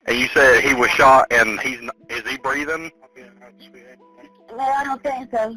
And you said he was shot and is he breathing? No, I don't think so.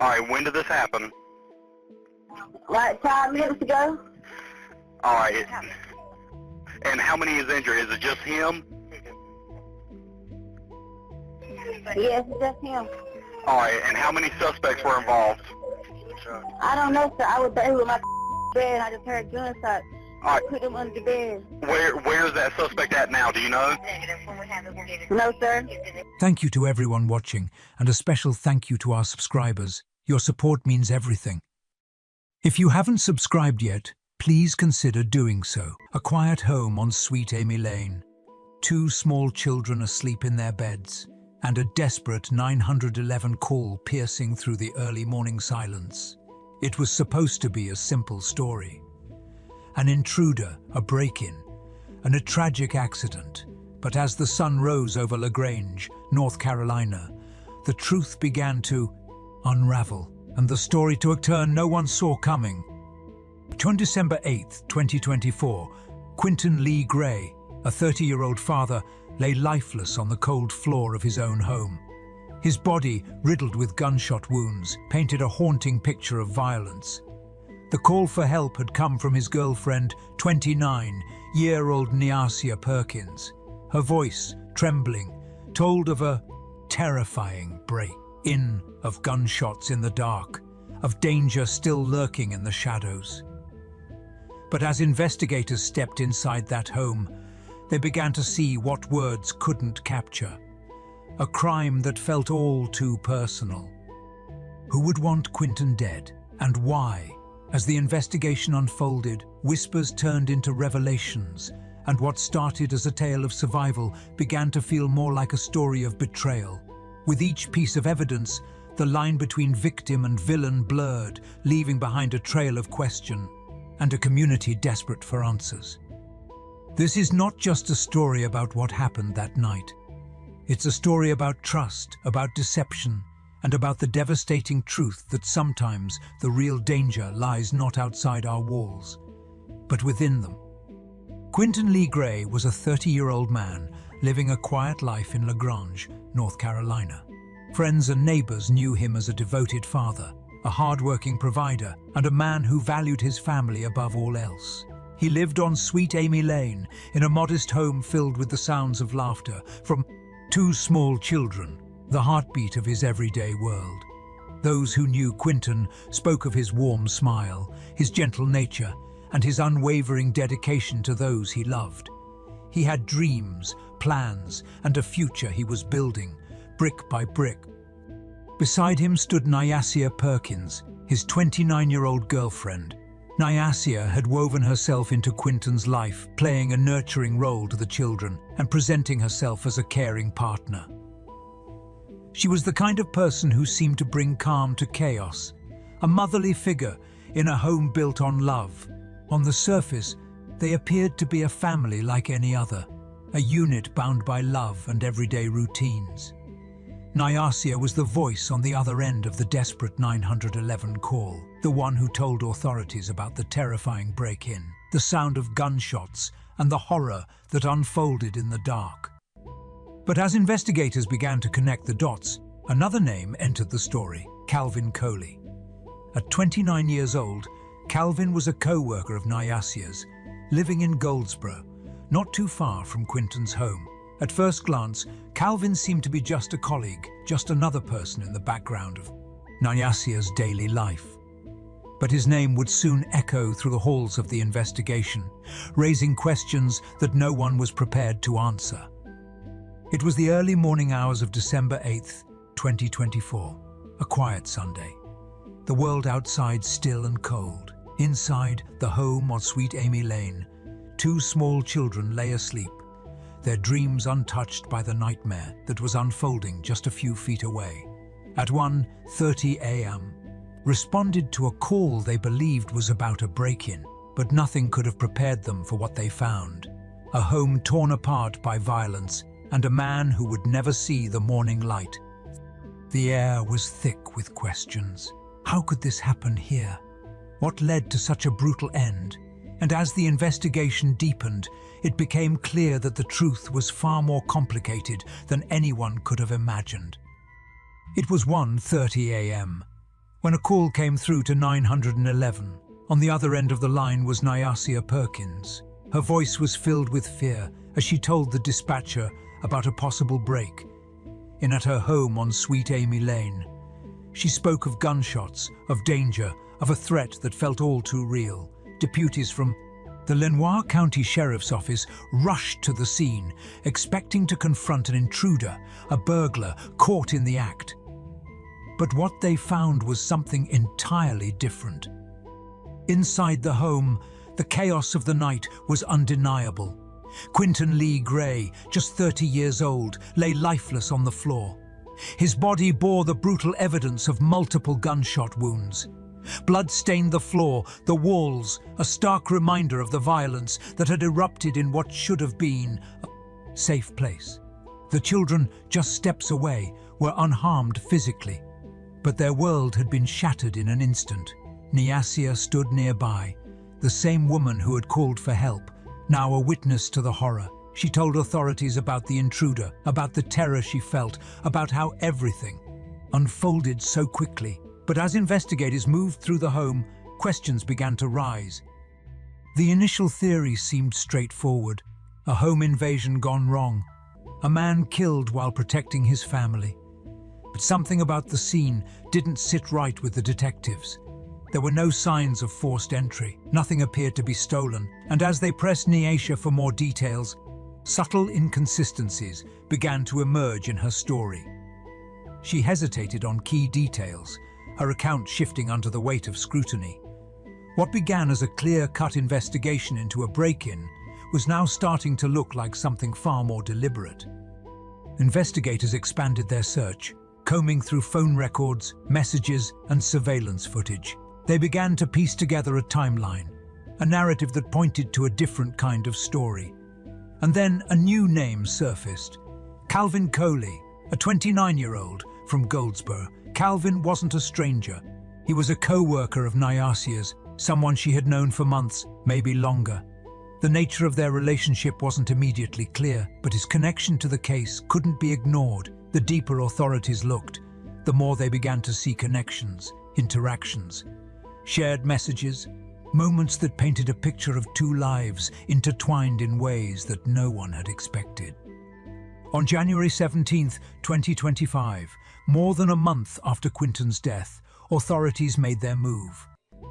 Alright, when did this happen? Like 5 minutes ago? Alright. And how many is injured? Is it just him? Yes, it's just him. Alright, and how many suspects were involved? I don't know, sir. I was there with my bed and I just heard gunshots. I put him under the bed. Where is that suspect at now? Do you know? No, sir. Thank you to everyone watching, and a special thank you to our subscribers. Your support means everything. If you haven't subscribed yet, please consider doing so. A quiet home on Sweet Amy Lane. 2 small children asleep in their beds, and a desperate 911 call piercing through the early morning silence. It was supposed to be a simple story. An intruder, a break-in, and a tragic accident. But as the sun rose over LaGrange, North Carolina, the truth began to unravel, and the story took a turn no one saw coming. On December 8, 2024, Quinton Lee Gray, a 30-year-old father, lay lifeless on the cold floor of his own home. His body, riddled with gunshot wounds, painted a haunting picture of violence. The call for help had come from his girlfriend, 29-year-old Nyasia Perkins. Her voice, trembling, told of a terrifying break-in, of gunshots in the dark, of danger still lurking in the shadows. But as investigators stepped inside that home, they began to see what words couldn't capture. A crime that felt all too personal. Who would want Quinton dead, and why? As the investigation unfolded, whispers turned into revelations, and what started as a tale of survival began to feel more like a story of betrayal. With each piece of evidence, the line between victim and villain blurred, leaving behind a trail of question and a community desperate for answers. This is not just a story about what happened that night. It's a story about trust, about deception, and about the devastating truth that sometimes the real danger lies not outside our walls, but within them. Quinton Lee Gray was a 30-year-old man living a quiet life in LaGrange, North Carolina. Friends and neighbors knew him as a devoted father, a hard-working provider, and a man who valued his family above all else. He lived on Sweet Amy Lane, in a modest home filled with the sounds of laughter from 2 small children, the heartbeat of his everyday world. Those who knew Quinton spoke of his warm smile, his gentle nature, and his unwavering dedication to those he loved. He had dreams, plans, and a future he was building, brick by brick. Beside him stood Nyasia Perkins, his 29-year-old girlfriend. Nyasia had woven herself into Quinton's life, playing a nurturing role to the children and presenting herself as a caring partner. She was the kind of person who seemed to bring calm to chaos, a motherly figure in a home built on love. On the surface, they appeared to be a family like any other, a unit bound by love and everyday routines. Nyasia was the voice on the other end of the desperate 911 call, the one who told authorities about the terrifying break-in, the sound of gunshots, and the horror that unfolded in the dark. But as investigators began to connect the dots, another name entered the story: Calvin Coley. At 29 years old, Calvin was a co-worker of Nyasia's, living in Goldsboro, not too far from Quinton's home. At first glance, Calvin seemed to be just a colleague, just another person in the background of Nyasia's daily life. But his name would soon echo through the halls of the investigation, raising questions that no one was prepared to answer. It was the early morning hours of December 8th, 2024, a quiet Sunday. The world outside still and cold. Inside, the home on Sweet Amy Lane, 2 small children lay asleep, their dreams untouched by the nightmare that was unfolding just a few feet away. At 1:30 a.m., responded to a call they believed was about a break-in, but nothing could have prepared them for what they found. A home torn apart by violence, and a man who would never see the morning light. The air was thick with questions. How could this happen here? What led to such a brutal end? And as the investigation deepened, it became clear that the truth was far more complicated than anyone could have imagined. It was 1:30 a.m. when a call came through to 911. On the other end of the line was Nyasia Perkins. Her voice was filled with fear as she told the dispatcher about a possible break-in at her home on Sweet Amy Lane. She spoke of gunshots, of danger, of a threat that felt all too real. Deputies from the Lenoir County Sheriff's Office rushed to the scene, expecting to confront an intruder, a burglar caught in the act. But what they found was something entirely different. Inside the home, the chaos of the night was undeniable. Quinton Lee Gray, just 30 years old, lay lifeless on the floor. His body bore the brutal evidence of multiple gunshot wounds. Blood stained the floor, the walls, a stark reminder of the violence that had erupted in what should have been a safe place. The children, just steps away, were unharmed physically, but their world had been shattered in an instant. Nyasia stood nearby, the same woman who had called for help, now a witness to the horror. She told authorities about the intruder, about the terror she felt, about how everything unfolded so quickly. But as investigators moved through the home, questions began to rise. The initial theory seemed straightforward: a home invasion gone wrong, a man killed while protecting his family. But something about the scene didn't sit right with the detectives. There were no signs of forced entry, nothing appeared to be stolen, and as they pressed Nyasia for more details, subtle inconsistencies began to emerge in her story. She hesitated on key details, her account shifting under the weight of scrutiny. What began as a clear-cut investigation into a break-in was now starting to look like something far more deliberate. Investigators expanded their search, combing through phone records, messages, and surveillance footage. They began to piece together a timeline, a narrative that pointed to a different kind of story. And then a new name surfaced: Calvin Coley, a 29-year-old from Goldsboro. Calvin wasn't a stranger. He was a co-worker of Nyasia's, someone she had known for months, maybe longer. The nature of their relationship wasn't immediately clear, but his connection to the case couldn't be ignored. The deeper authorities looked, the more they began to see connections, interactions, shared messages, moments that painted a picture of two lives intertwined in ways that no one had expected. On January 17, 2025, more than a month after Quinton's death, authorities made their move.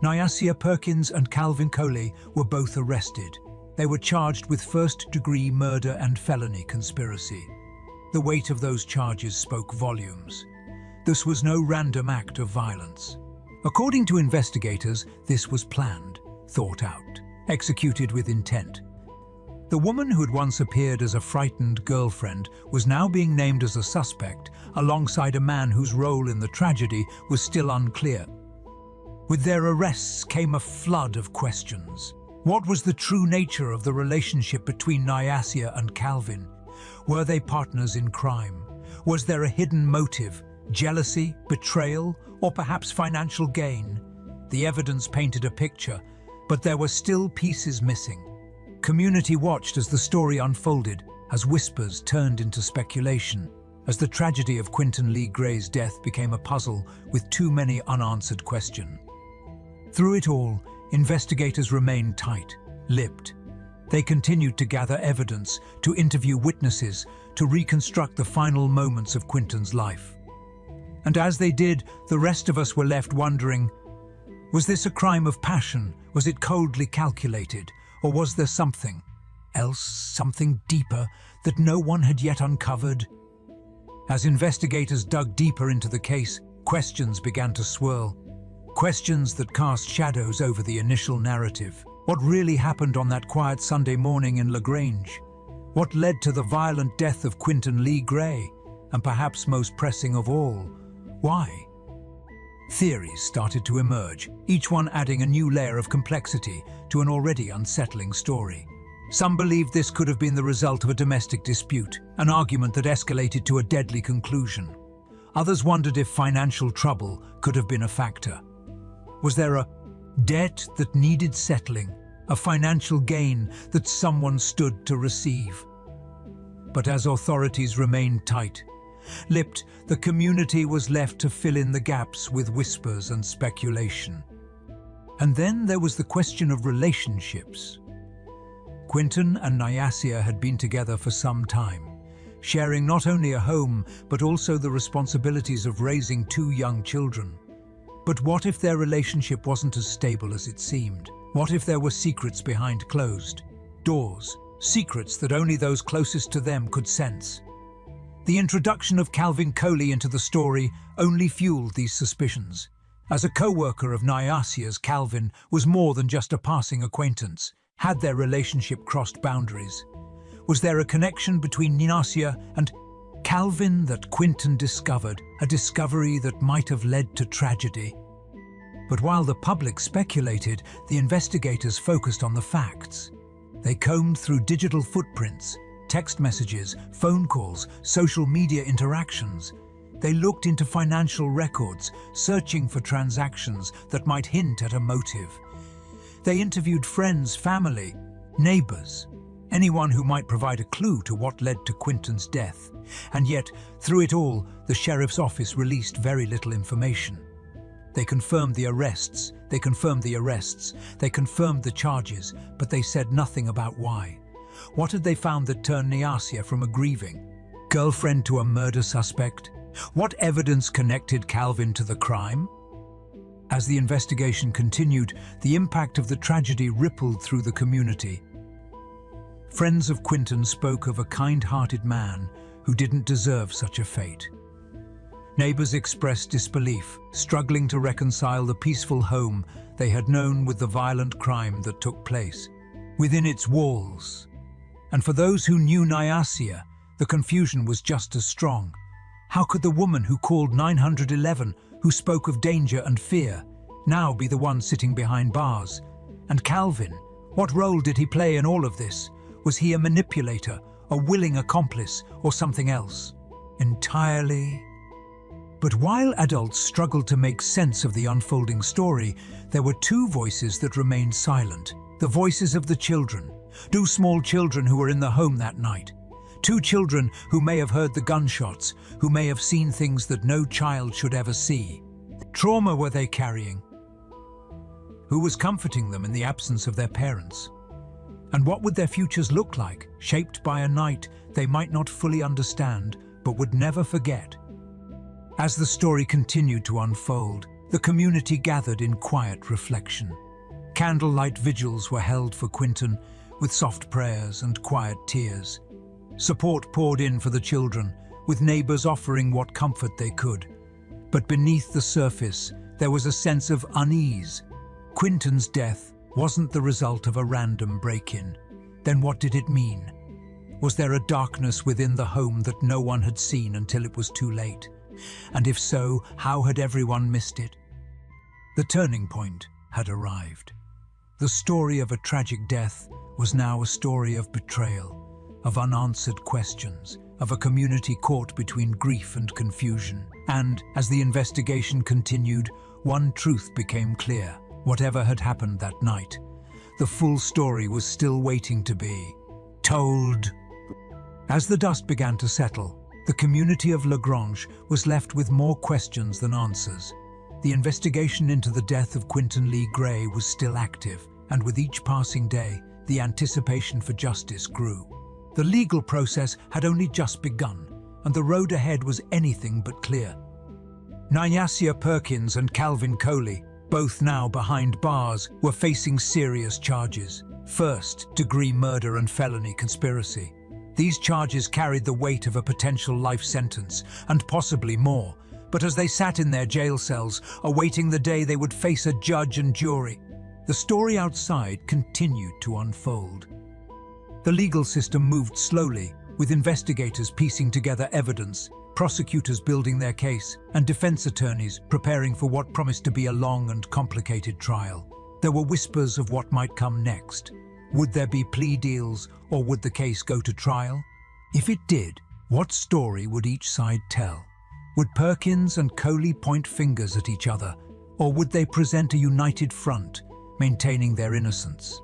Nyasia Perkins and Calvin Coley were both arrested. They were charged with first-degree murder and felony conspiracy. The weight of those charges spoke volumes. This was no random act of violence. According to investigators, this was planned, thought out, executed with intent. The woman who had once appeared as a frightened girlfriend was now being named as a suspect, alongside a man whose role in the tragedy was still unclear. With their arrests came a flood of questions. What was the true nature of the relationship between Nyasia and Calvin? Were they partners in crime? Was there a hidden motive, jealousy, betrayal, or perhaps financial gain? The evidence painted a picture, but there were still pieces missing. Community watched as the story unfolded, as whispers turned into speculation, as the tragedy of Quinton Lee Gray's death became a puzzle with too many unanswered questions. Through it all, investigators remained tight-lipped. They continued to gather evidence, to interview witnesses, to reconstruct the final moments of Quinton's life. And as they did, the rest of us were left wondering, was this a crime of passion? Was it coldly calculated? Or was there something else, something deeper, that no one had yet uncovered? As investigators dug deeper into the case, questions began to swirl. Questions that cast shadows over the initial narrative. What really happened on that quiet Sunday morning in LaGrange? What led to the violent death of Quinton Lee Gray? And perhaps most pressing of all, why? Theories started to emerge, each one adding a new layer of complexity to an already unsettling story. Some believed this could have been the result of a domestic dispute, an argument that escalated to a deadly conclusion. Others wondered if financial trouble could have been a factor. Was there a debt that needed settling, a financial gain that someone stood to receive. But as authorities remained tight-lipped, the community was left to fill in the gaps with whispers and speculation. And then there was the question of relationships. Quinton and Nyasia had been together for some time, sharing not only a home but also the responsibilities of raising 2 young children. But what if their relationship wasn't as stable as it seemed? What if there were secrets behind closed doors? Secrets that only those closest to them could sense. The introduction of Coley into the story only fueled these suspicions. As a co-worker of Nyasia's, Calvin was more than just a passing acquaintance. Had their relationship crossed boundaries? Was there a connection between Nyasia and Calvin that Quinton discovered, a discovery that might have led to tragedy? But while the public speculated, the investigators focused on the facts. They combed through digital footprints, text messages, phone calls, social media interactions. They looked into financial records, searching for transactions that might hint at a motive. They interviewed friends, family, neighbors, anyone who might provide a clue to what led to Quinton's death. And yet, through it all, the sheriff's office released very little information. They confirmed the arrests, they confirmed the charges, but they said nothing about why. What had they found that turned Nyasia from a grieving girlfriend to a murder suspect? What evidence connected Calvin to the crime? As the investigation continued, the impact of the tragedy rippled through the community. Friends of Quinton spoke of a kind-hearted man who didn't deserve such a fate. Neighbors expressed disbelief, struggling to reconcile the peaceful home they had known with the violent crime that took place within its walls. And for those who knew Nyasia, the confusion was just as strong. How could the woman who called 911, who spoke of danger and fear, now be the one sitting behind bars? And Calvin, what role did he play in all of this? Was he a manipulator, a willing accomplice, or something else entirely? But while adults struggled to make sense of the unfolding story, there were 2 voices that remained silent. The voices of the children, 2 small children who were in the home that night. 2 children who may have heard the gunshots, who may have seen things that no child should ever see. Trauma were they carrying? Who was comforting them in the absence of their parents? And what would their futures look like, shaped by a night they might not fully understand, but would never forget? As the story continued to unfold, the community gathered in quiet reflection. Candlelight vigils were held for Quinton, with soft prayers and quiet tears. Support poured in for the children, with neighbors offering what comfort they could. But beneath the surface, there was a sense of unease. Quinton's death wasn't the result of a random break-in. Then what did it mean? Was there a darkness within the home that no one had seen until it was too late? And if so, how had everyone missed it? The turning point had arrived. The story of a tragic death was now a story of betrayal, of unanswered questions, of a community caught between grief and confusion. And, as the investigation continued, one truth became clear. Whatever had happened that night, the full story was still waiting to be told. As the dust began to settle, the community of Lagrange was left with more questions than answers. The investigation into the death of Quinton Lee Gray was still active, and with each passing day, the anticipation for justice grew. The legal process had only just begun, and the road ahead was anything but clear. Nyasia Perkins and Coley, both now behind bars, were facing serious charges. First-degree murder and felony conspiracy. These charges carried the weight of a potential life sentence, and possibly more. But as they sat in their jail cells, awaiting the day they would face a judge and jury, the story outside continued to unfold. The legal system moved slowly, with investigators piecing together evidence, prosecutors building their case, and defense attorneys preparing for what promised to be a long and complicated trial. There were whispers of what might come next. Would there be plea deals, or would the case go to trial? If it did, what story would each side tell? Would Perkins and Coley point fingers at each other, or would they present a united front, maintaining their innocence?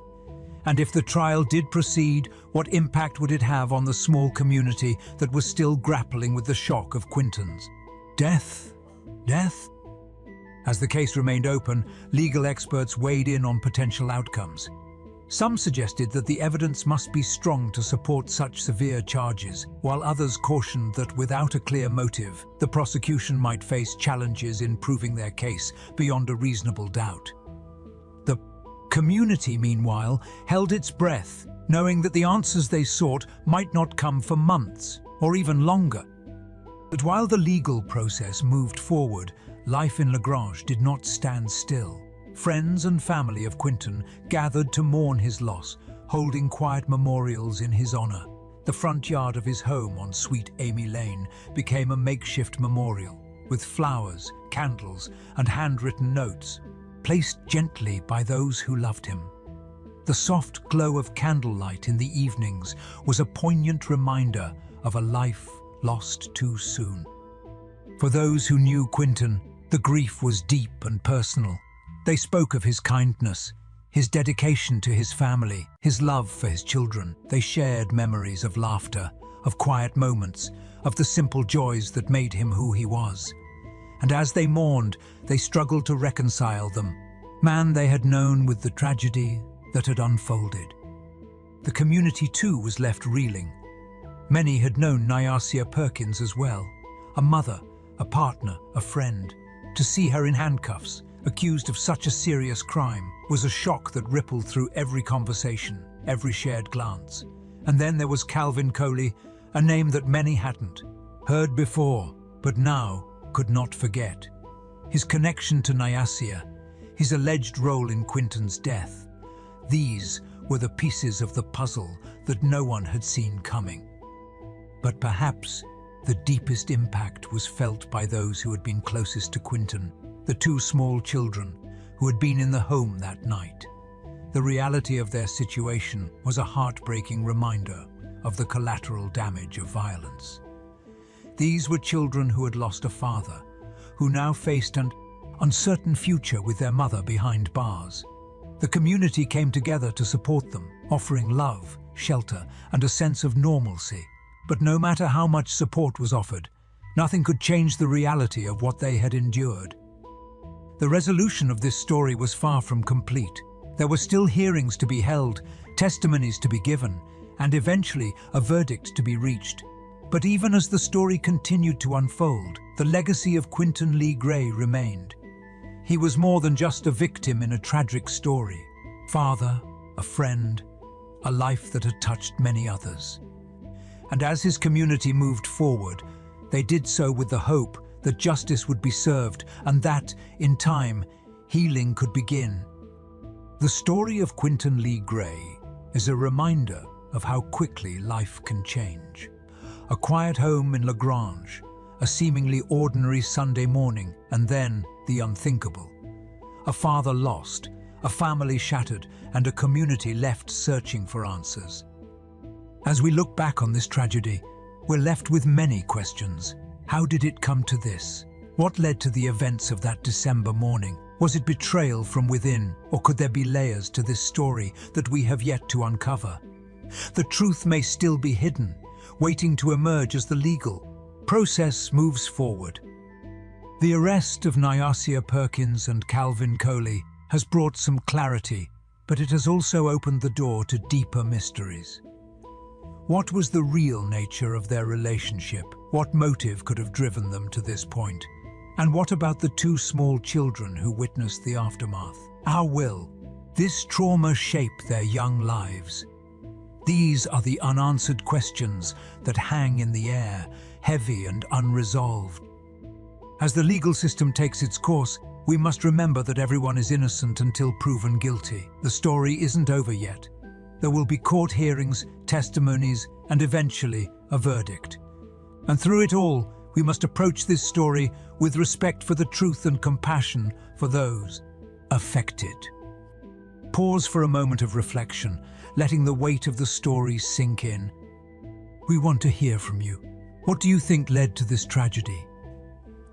And if the trial did proceed, what impact would it have on the small community that was still grappling with the shock of Quinton's death? Death? As the case remained open, legal experts weighed in on potential outcomes. Some suggested that the evidence must be strong to support such severe charges, while others cautioned that without a clear motive, the prosecution might face challenges in proving their case beyond a reasonable doubt. The community, meanwhile, held its breath, knowing that the answers they sought might not come for months, or even longer. But while the legal process moved forward, life in Lagrange did not stand still. Friends and family of Quinton gathered to mourn his loss, holding quiet memorials in his honor. The front yard of his home on Sweet Amy Lane became a makeshift memorial, with flowers, candles, and handwritten notes, placed gently by those who loved him. The soft glow of candlelight in the evenings was a poignant reminder of a life lost too soon. For those who knew Quinton, the grief was deep and personal. They spoke of his kindness, his dedication to his family, his love for his children. They shared memories of laughter, of quiet moments, of the simple joys that made him who he was. And as they mourned, they struggled to reconcile the man they had known with the tragedy that had unfolded. The community too was left reeling. Many had known Nyasia Perkins as well, a mother, a partner, a friend. To see her in handcuffs, accused of such a serious crime, was a shock that rippled through every conversation, every shared glance. And then there was Calvin Coley, a name that many hadn't heard before, but now could not forget. His connection to Nyasia, his alleged role in Quinton's death, these were the pieces of the puzzle that no one had seen coming. But perhaps the deepest impact was felt by those who had been closest to Quinton, the two small children who had been in the home that night. The reality of their situation was a heartbreaking reminder of the collateral damage of violence. These were children who had lost a father, who now faced an uncertain future with their mother behind bars. The community came together to support them, offering love, shelter, and a sense of normalcy. But no matter how much support was offered, nothing could change the reality of what they had endured. The resolution of this story was far from complete. There were still hearings to be held, testimonies to be given, and eventually a verdict to be reached. But even as the story continued to unfold, the legacy of Quinton Lee Gray remained. He was more than just a victim in a tragic story. Father, a friend, a life that had touched many others. And as his community moved forward, they did so with the hope that justice would be served and that, in time, healing could begin. The story of Quinton Lee Gray is a reminder of how quickly life can change. A quiet home in Lagrange, a seemingly ordinary Sunday morning, and then the unthinkable. A father lost, a family shattered, and a community left searching for answers. As we look back on this tragedy, we're left with many questions. How did it come to this? What led to the events of that December morning? Was it betrayal from within, or could there be layers to this story that we have yet to uncover? The truth may still be hidden, waiting to emerge as the legal process moves forward. The arrest of Nyasia Perkins and Calvin Coley has brought some clarity, but it has also opened the door to deeper mysteries. What was the real nature of their relationship? What motive could have driven them to this point? And what about the two small children who witnessed the aftermath? How will this trauma shape their young lives? These are the unanswered questions that hang in the air, heavy and unresolved. As the legal system takes its course, we must remember that everyone is innocent until proven guilty. The story isn't over yet. There will be court hearings, testimonies, and eventually a verdict. And through it all, we must approach this story with respect for the truth and compassion for those affected. Pause for a moment of reflection, letting the weight of the story sink in. We want to hear from you. What do you think led to this tragedy?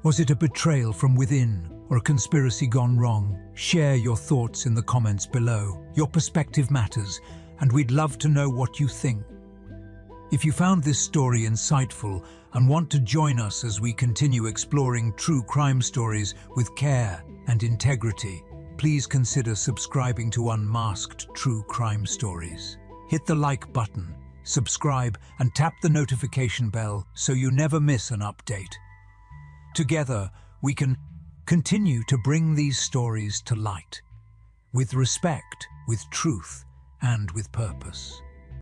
Was it a betrayal from within or a conspiracy gone wrong? Share your thoughts in the comments below. Your perspective matters, and we'd love to know what you think. If you found this story insightful and want to join us as we continue exploring true crime stories with care and integrity, please consider subscribing to Unmasked True Crime Stories. Hit the like button, subscribe, and tap the notification bell so you never miss an update. Together, we can continue to bring these stories to light, with respect, with truth, and with purpose.